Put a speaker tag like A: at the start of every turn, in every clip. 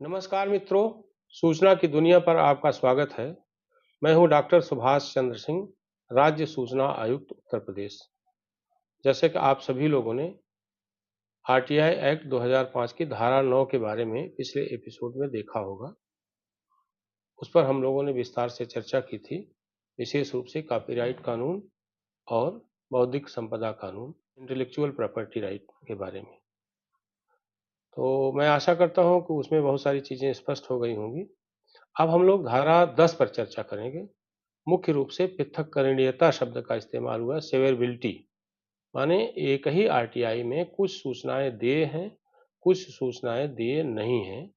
A: नमस्कार मित्रों, सूचना की दुनिया पर आपका स्वागत है। मैं हूं डॉक्टर सुभाष चंद्र सिंह, राज्य सूचना आयुक्त उत्तर प्रदेश। जैसे कि आप सभी लोगों ने आरटीआई एक्ट 2005 की धारा 9 के बारे में पिछले एपिसोड में देखा होगा। उस पर हम लोगों ने विस्तार से चर्चा की थी, विशेष रूप से कॉपीराइट कानून और बौद्धिक संपदा कानून, इंटेलेक्चुअल प्रॉपर्टी राइट के बारे में। तो मैं आशा करता हूं कि उसमें बहुत सारी चीज़ें स्पष्ट हो गई होंगी। अब हम लोग धारा 10 पर चर्चा करेंगे। मुख्य रूप से पृथक्करणीयता शब्द का इस्तेमाल हुआ है। सेवेरेबिलिटी माने एक ही आरटीआई में कुछ सूचनाएं देय हैं, कुछ सूचनाएं देय नहीं हैं,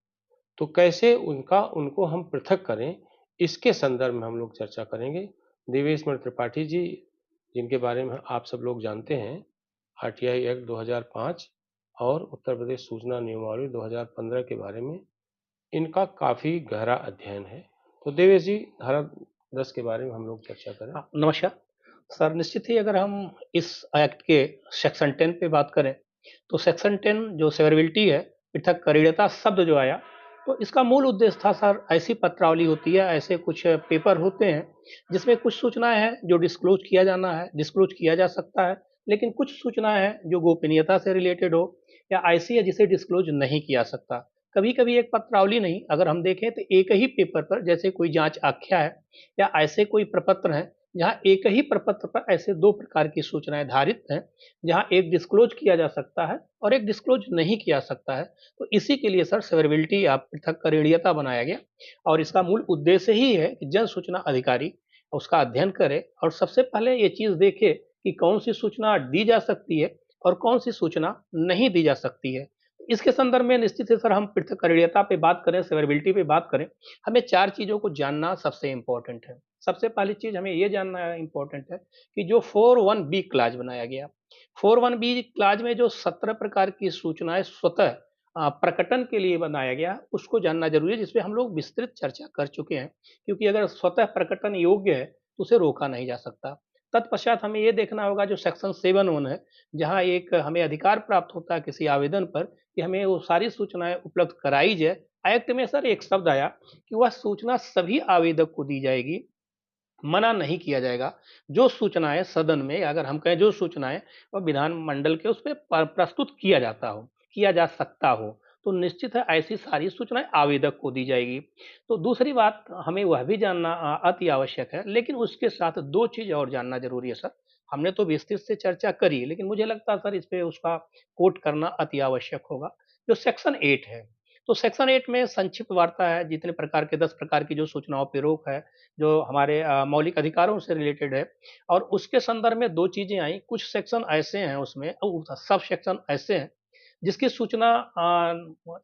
A: तो कैसे उनको हम पृथक करें, इसके संदर्भ में हम लोग चर्चा करेंगे। देवेश मणि त्रिपाठी जी, जिनके बारे में आप सब लोग जानते हैं, आरटीआई एक्ट 2005 और उत्तर प्रदेश सूचना नियमावली 2015 के बारे में इनका काफ़ी गहरा अध्ययन है। तो देवेश जी, धारा 10 के बारे में हम लोग चर्चा करें।
B: नमस्कार सर। निश्चित ही अगर हम इस एक्ट के सेक्शन 10 पे बात करें तो सेक्शन 10 जो सेवरेबिलिटी है, पृथक्करणीयता शब्द जो आया, तो इसका मूल उद्देश्य था सर, ऐसी पत्रावली होती है, ऐसे कुछ पेपर होते हैं जिसमें कुछ सूचनाएं हैं जो डिस्क्लोज किया जाना है, डिस्क्लोज किया जा सकता है, लेकिन कुछ सूचनाएं हैं जो गोपनीयता से रिलेटेड हो या ऐसी है जिसे डिस्क्लोज नहीं किया सकता। कभी कभी एक पत्रावली नहीं, अगर हम देखें तो एक ही पेपर पर, जैसे कोई जांच आख्या है या ऐसे कोई प्रपत्र हैं जहाँ एक ही प्रपत्र पर ऐसे दो प्रकार की सूचनाएं धारित हैं, जहाँ एक डिस्क्लोज किया जा सकता है और एक डिस्क्लोज नहीं किया सकता है। तो इसी के लिए सर सेवरेबिलिटी या पृथक्करणीयता बनाया गया, और इसका मूल उद्देश्य ही है कि जन सूचना अधिकारी उसका अध्ययन करे और सबसे पहले ये चीज देखे कि कौन सी सूचना दी जा सकती है और कौन सी सूचना नहीं दी जा सकती है। इसके संदर्भ में निश्चित है सर, हम पृथक्करणीयता पे बात करें, सेवरेबिलिटी पे बात करें, हमें चार चीजों को जानना सबसे इंपॉर्टेंट है। सबसे पहली चीज हमें यह जानना इंपॉर्टेंट है कि जो 41B क्लाज बनाया गया, 41B क्लाज में जो 17 प्रकार की सूचनाएं स्वतः प्रकटन के लिए बनाया गया, उसको जानना जरूरी है, जिसपे हम लोग विस्तृत चर्चा कर चुके हैं। क्योंकि अगर स्वतः प्रकटन योग्य है तो उसे रोका नहीं जा सकता। तत्पश्चात हमें यह देखना होगा जो सेक्शन 7(1) है, जहां एक हमें अधिकार प्राप्त होता है किसी आवेदन पर कि हमें वो सारी सूचनाएं उपलब्ध कराई जाए। एक्ट में सर एक शब्द आया कि वह सूचना सभी आवेदक को दी जाएगी, मना नहीं किया जाएगा। जो सूचनाएं सदन में, अगर हम कहें जो सूचनाएं वह विधानमंडल के उस पर प्रस्तुत किया जाता हो, किया जा सकता हो, तो निश्चित है ऐसी सारी सूचनाएं आवेदक को दी जाएगी। तो दूसरी बात हमें वह भी जानना अति आवश्यक है, लेकिन उसके साथ दो चीज और जानना जरूरी है सर। हमने तो विस्तृत से चर्चा करी, लेकिन मुझे लगता है सर इस पे उसका कोट करना अति आवश्यक होगा। जो सेक्शन 8 है, तो सेक्शन 8 में संक्षिप्त वार्ता है, जितने प्रकार के 10 प्रकार की जो सूचनाओं पे रोक है, जो हमारे मौलिक अधिकारों से रिलेटेड है, और उसके संदर्भ में दो चीजें आई। कुछ सेक्शन ऐसे हैं उसमें, सब सेक्शन ऐसे हैं जिसकी सूचना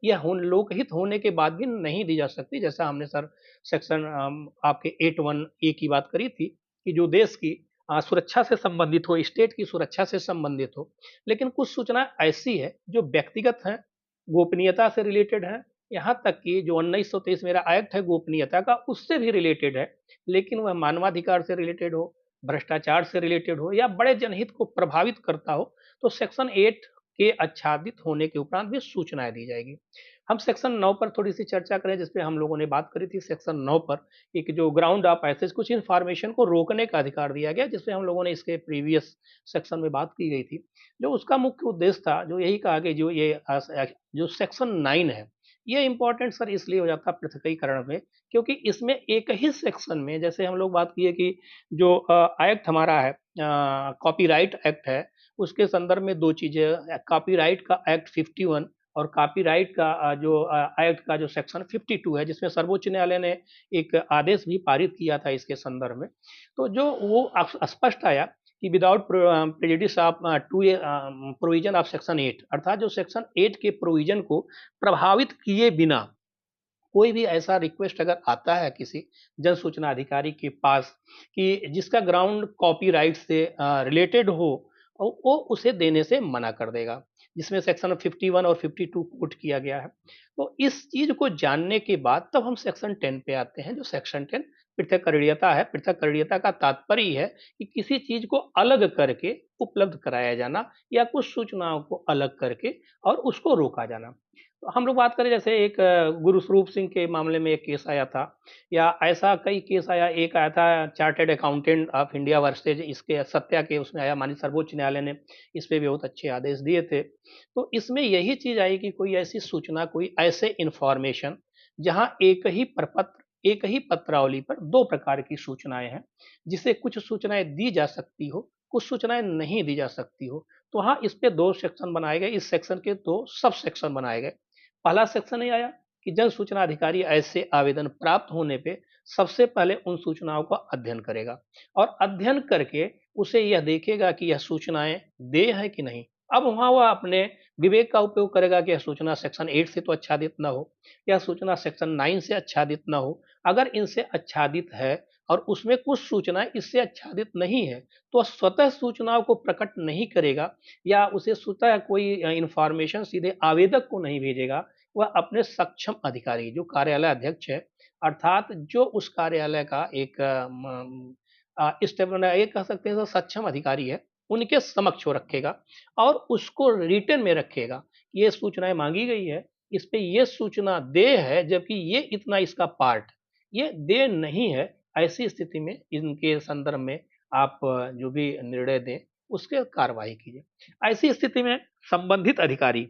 B: यह लोकहित होने के बाद भी नहीं दी जा सकती। जैसा हमने सर सेक्शन आपके 8(1)A की बात करी थी कि जो देश की सुरक्षा से संबंधित हो, स्टेट की सुरक्षा से संबंधित हो। लेकिन कुछ सूचना ऐसी है जो व्यक्तिगत है, गोपनीयता से रिलेटेड है, यहाँ तक कि जो 1923 मेरा एक्ट है गोपनीयता का, उससे भी रिलेटेड है, लेकिन वह मानवाधिकार से रिलेटेड हो, भ्रष्टाचार से रिलेटेड हो या बड़े जनहित को प्रभावित करता हो, तो सेक्शन 8 के आच्छादित होने के उपरांत भी सूचनाएं दी जाएगी। हम सेक्शन 9 पर थोड़ी सी चर्चा करें, जिसपे हम लोगों ने बात करी थी। सेक्शन 9 पर एक जो ग्राउंड ऑफ एसेज, कुछ इंफॉर्मेशन को रोकने का अधिकार दिया गया, जिसपे हम लोगों ने इसके प्रीवियस सेक्शन में बात की गई थी। जो उसका मुख्य उद्देश्य था, जो यही कहा कि जो ये जो सेक्शन 9 है, ये इंपॉर्टेंट सर इसलिए हो जाता है पृथकीकरण में, क्योंकि इसमें एक ही सेक्शन में, जैसे हम लोग बात किए कि जो एक्ट हमारा है, कॉपीराइट एक्ट है, उसके संदर्भ में दो चीजें, कॉपीराइट का एक्ट 51 और कॉपीराइट का जो एक्ट का जो सेक्शन 52 है, जिसमें सर्वोच्च न्यायालय ने एक आदेश भी पारित किया था इसके संदर्भ में। तो जो वो स्पष्ट आया कि without prejudice of to provision of section 8, अर्थात जो सेक्शन 8 के प्रोविजन को प्रभावित किए बिना कोई भी ऐसा रिक्वेस्ट अगर आता है किसी जन सूचना अधिकारी के पास कि जिसका ग्राउंड कॉपीराइट से रिलेटेड हो, और वो उसे देने से मना कर देगा, जिसमें सेक्शन 51 और 52 कोट किया गया है। तो इस चीज को जानने के बाद तब हम सेक्शन 10 पे आते हैं। जो सेक्शन 10 पृथक्करणीयता है, पृथक्करणीयता का तात्पर्य है कि किसी चीज को अलग करके उपलब्ध कराया जाना या कुछ सूचनाओं को अलग करके और उसको रोका जाना। हम लोग बात करें जैसे एक गुरस्वरूप सिंह के मामले में एक केस आया था, या ऐसा कई केस आया। एक आया था chartered accountant of India versus इसके सत्या के, उसमें आया, माननीय सर्वोच्च न्यायालय ने इस पे भी बहुत अच्छे आदेश दिए थे। तो इसमें यही चीज आई कि कोई ऐसी सूचना, कोई ऐसे इंफॉर्मेशन जहां एक ही पत्रावली पर दो प्रकार की सूचनाएं हैं, जिसे कुछ सूचनाएं दी जा सकती हो, कुछ सूचनाएं नहीं दी जा सकती हो। तो हाँ, इस पे दो सेक्शन बनाए गए, इस सेक्शन के दो सब सेक्शन बनाए गए। पहला सेक्शन ये आया कि जन सूचना अधिकारी ऐसे आवेदन प्राप्त होने पे सबसे पहले उन सूचनाओं का अध्ययन करेगा, और अध्ययन करके उसे यह देखेगा कि यह सूचनाएं देय है कि नहीं। अब वहां वह अपने विवेक का उपयोग करेगा कि यह सूचना सेक्शन 8 से तो आच्छादित न हो, यह सूचना सेक्शन 9 से आच्छादित न हो। अगर इनसे आच्छादित है और उसमें कुछ सूचनाएं इससे आच्छादित नहीं है, तो स्वतः सूचनाओं को प्रकट नहीं करेगा, या उसे स्वतः कोई इंफॉर्मेशन सीधे आवेदक को नहीं भेजेगा। वह अपने सक्षम अधिकारी, जो कार्यालय अध्यक्ष है, अर्थात जो उस कार्यालय का एक ये कह सकते हैं सक्षम अधिकारी है, उनके समक्ष वो रखेगा और उसको रिटन में रखेगा। ये सूचनाएं मांगी गई है, इस पे ये सूचना देय है, जबकि ये इतना इसका पार्ट, ये देय नहीं है। ऐसी स्थिति में इनके संदर्भ में आप जो भी निर्णय दें, उसके कार्रवाई कीजिए। ऐसी स्थिति में संबंधित अधिकारी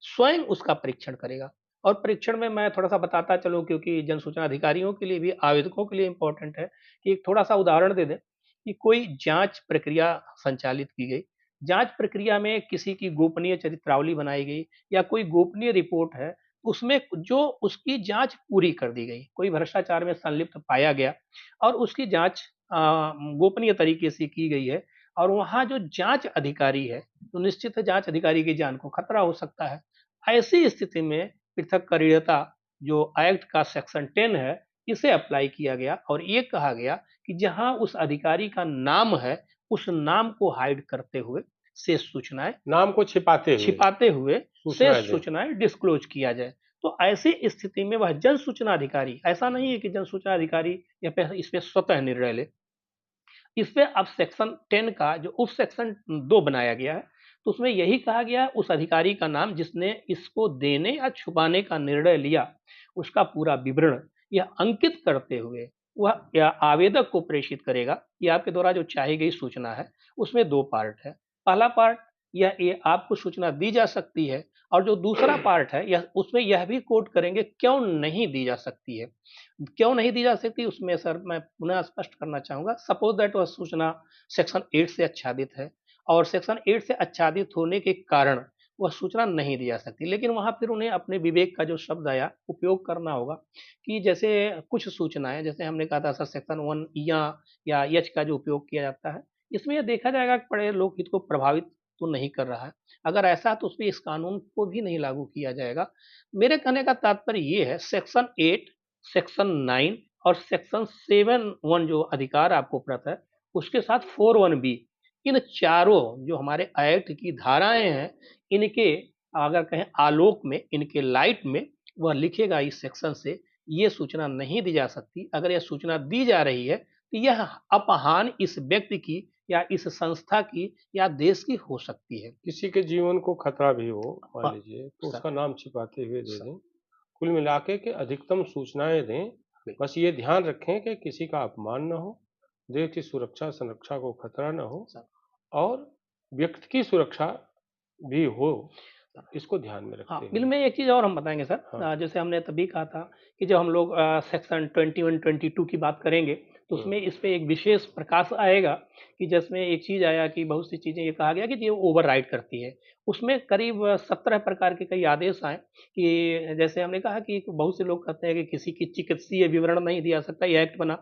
B: स्वयं उसका परीक्षण करेगा। और परीक्षण में मैं थोड़ा-सा बताता चलूँ, क्योंकि जन सूचना अधिकारियों के लिए भी, आवेदकों के लिए इम्पोर्टेंट है, कि एक थोड़ा-सा उदाहरण दे दें कि कोई जाँच प्रक्रिया संचालित की गई। जाँच प्रक्रिया में किसी की गोपनीय चरित्रावली बनाई गई या कोई गोपनीय रिपोर्ट है, उसमें जो उसकी जाँच पूरी कर दी गई। कोई भ्रष्टाचार में संलिप्त पाया गया और उसकी जाँच गोपनीय तरीके से की गई है, और वहाँ जो जाँच अधिकारी है, तो निश्चित है जाँच अधिकारी की जान को खतरा हो सकता है। ऐसी स्थिति में पृथक्करणीयता जो एक्ट का सेक्शन 10 है, इसे अप्लाई किया गया और ये कहा गया कि जहाँ उस अधिकारी का नाम है, उस नाम को हाइड करते हुए शेष सूचनाएँ
A: नाम को
B: छिपाते हुए शेष
A: सूचनाएं दें।
B: सूचनाएँ डिस्क्लोज़ किया जाए। तो ऐसी स्थिति में वह जन सूचना अधिकारी, ऐसा नहीं है कि जन सूचना अधिकारी इस पे स्वतः निर्णय ले। इस पे अब सेक्शन 10 का जो उप सेक्शन 2 बनाया गया है, तो उसमें यही कहा गया है, उस अधिकारी का नाम जिसने इसको देने या छुपाने का निर्णय लिया, उसका पूरा विवरण यह अंकित करते हुए वह या आवेदक को प्रेषित करेगा कि आपके द्वारा जो चाही गई सूचना है, उसमें 2 पार्ट है। पहला पार्ट, यह ये आपको सूचना दी जा सकती है, और जो दूसरा पार्ट है, यह उसमें यह भी कोट करेंगे क्यों नहीं दी जा सकती है। क्यों नहीं दी जा सकती, उसमें सर मैं पुनः स्पष्ट करना चाहूँगा। सपोज़ दैट वह सूचना सेक्शन 8 से आच्छादित है, और सेक्शन 8 से आच्छादित होने के कारण वह सूचना नहीं दी जा सकती। लेकिन वहाँ फिर उन्हें अपने विवेक का जो शब्द आया, उपयोग करना होगा कि जैसे कुछ सूचनाएँ, जैसे हमने कहा था सर सेक्शन 1 या एच का जो उपयोग किया जाता है, इसमें ये देखा जाएगा कि बड़े लोकहित को प्रभावित तो नहीं कर रहा है। अगर ऐसा है तो उसपे इस कानून को भी नहीं लागू किया जाएगा। मेरे कहने का तात्पर्य ये है, सेक्शन 8, सेक्शन 9 और सेक्शन 7(1) जो अधिकार आपको प्राप्त है, उसके साथ 4(1)(b), इन चारों जो हमारे एक्ट की धाराएँ हैं, इनके अगर कहें आलोक में, इनके लाइट में वह लिखेगा इस सेक्शन से, ये सूचना नहीं दी जा सकती। अगर यह सूचना दी जा रही है, तो यह अपहान इस व्यक्ति की या इस संस्था की या देश की हो सकती है।
A: किसी के जीवन को खतरा भी हो, मान
B: हाँ,
A: लीजिए, तो
B: सर।
A: उसका नाम छिपाते हुए दे
B: सर।
A: दें। कुल मिला के अधिकतम सूचनाएं दें। बस ये ध्यान रखें कि किसी का अपमान ना हो, देश की सुरक्षा संरक्षा को खतरा ना हो,
B: सर।
A: और व्यक्ति की सुरक्षा भी हो, इसको ध्यान में
B: हाँ,
A: रखते
B: बिल
A: हुए।
B: में एक चीज़ और हम बताएँगे सर।
A: हाँ।
B: जैसे हमने तभी कहा था कि जब हम लोग सेक्शन 21-22 की बात करेंगे, तो उसमें इस पे एक विशेष प्रकाश आएगा कि जिसमें एक चीज़ आया कि बहुत सी चीज़ें ये कहा गया कि ये ओवरराइड करती है। उसमें करीब 17 प्रकार के कई आदेश आए कि जैसे हमने कहा कि बहुत से लोग कहते हैं कि किसी की चिकित्सीय विवरण नहीं दिया जा सकता, ये एक्ट बना।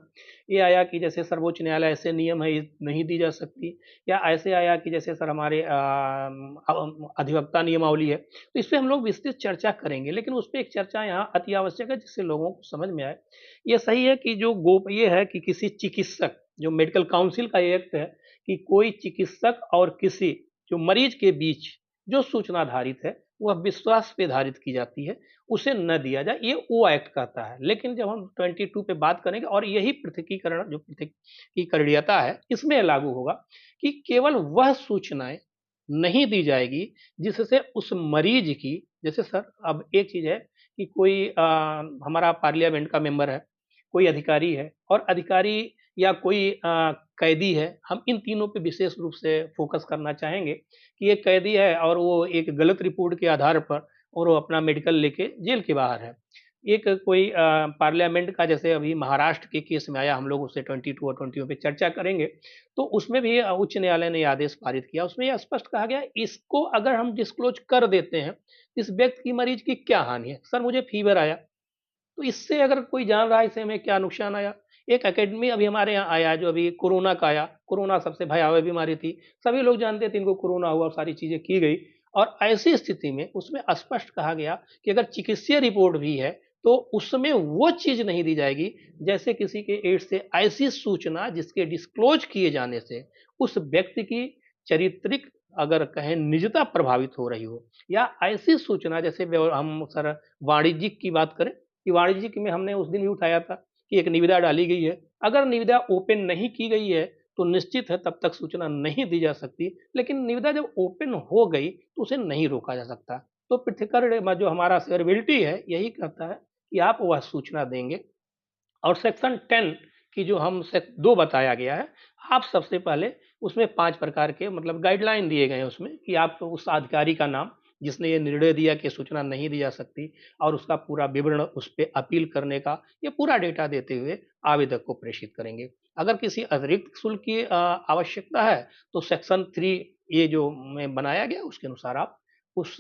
B: ये आया कि जैसे सर्वोच्च न्यायालय ऐसे नियम है, ये नहीं दी जा सकती, या ऐसे आया कि जैसे सर हमारे अधिवक्ता नियमावली है। तो इस पे हम लोग विस्तृत चर्चा करेंगे, लेकिन उस पे एक चर्चा यहाँ अति आवश्यक है, जिससे लोगों को समझ में आए। ये सही है कि जो ये है कि किसी चिकित्सक, जो मेडिकल काउंसिल का एक्ट है, कि कोई चिकित्सक और किसी जो मरीज के बीच जो सूचना आधारित है, वह विश्वास पे आधारित की जाती है, उसे न दिया जाए, ये वो एक्ट कहता है। लेकिन जब हम 22 पे बात करेंगे, और यही पृथकीकरण जो पृथकीकरणीयता है, इसमें लागू होगा कि केवल वह सूचनाएँ नहीं दी जाएगी जिससे उस मरीज की, जैसे सर अब एक चीज़ है कि कोई हमारा पार्लियामेंट का मेंबर है, कोई अधिकारी है और अधिकारी या कोई कैदी है, हम इन तीनों पे विशेष रूप से फ़ोकस करना चाहेंगे कि एक कैदी है और वो एक गलत रिपोर्ट के आधार पर और वो अपना मेडिकल लेके जेल के बाहर है। एक कोई पार्लियामेंट का जैसे अभी महाराष्ट्र के केस में आया, हम लोग उससे 22 और 21 पे चर्चा करेंगे, तो उसमें भी उच्च न्यायालय ने आदेश पारित किया। उसमें यह स्पष्ट कहा गया, इसको अगर हम डिस्क्लोज़ कर देते हैं, इस व्यक्ति की मरीज़ की क्या हानि है? सर मुझे फ़ीवर आया, तो इससे अगर कोई जान रहा है इससे हमें क्या नुकसान आया? एक एकेडमी अभी हमारे यहाँ आया जो अभी कोरोना का आया, कोरोना सबसे भयावह बीमारी थी, सभी लोग जानते थे इनको कोरोना हुआ, सारी चीज़ें की गई और ऐसी स्थिति में उसमें स्पष्ट कहा गया कि अगर चिकित्सीय रिपोर्ट भी है, तो उसमें वो चीज़ नहीं दी जाएगी, जैसे किसी के एड्स से ऐसी सूचना जिसके डिस्क्लोज़ किए जाने से उस व्यक्ति की चारित्रिक अगर कहें निजता प्रभावित हो रही हो या ऐसी सूचना जैसे हम सर वाणिज्यिक की बात करें कि वाणिज्यिक में हमने उस दिन भी उठाया था कि एक निविदा डाली गई है। अगर निविदा ओपन नहीं की गई है, तो निश्चित है तब तक सूचना नहीं दी जा सकती, लेकिन निविदा जब ओपन हो गई, तो उसे नहीं रोका जा सकता। तो पृथक्करण में जो हमारा शेयरबिलिटी है, यही कहता है कि आप वह सूचना देंगे और सेक्शन 10 की जो हम सेक 2 बताया गया है, आप सबसे पहले उसमें 5 प्रकार के मतलब गाइडलाइन दिए गए हैं उसमें कि आप उस अधिकारी का नाम, जिसने ये निर्णय दिया कि सूचना नहीं दी जा सकती और उसका पूरा विवरण उस पे अपील करने का, ये पूरा डेटा देते हुए आवेदक को प्रेषित करेंगे। अगर किसी अतिरिक्त शुल्क की आवश्यकता है, तो सेक्शन 3 ये जो में बनाया गया, उसके अनुसार आप उस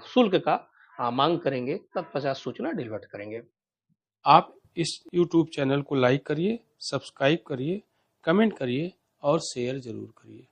B: शुल्क का माँग करेंगे, तत्पश्चात सूचना डिलीवर करेंगे।
A: आप इस YouTube चैनल को लाइक करिए, सब्सक्राइब करिए, कमेंट करिए और शेयर ज़रूर करिए।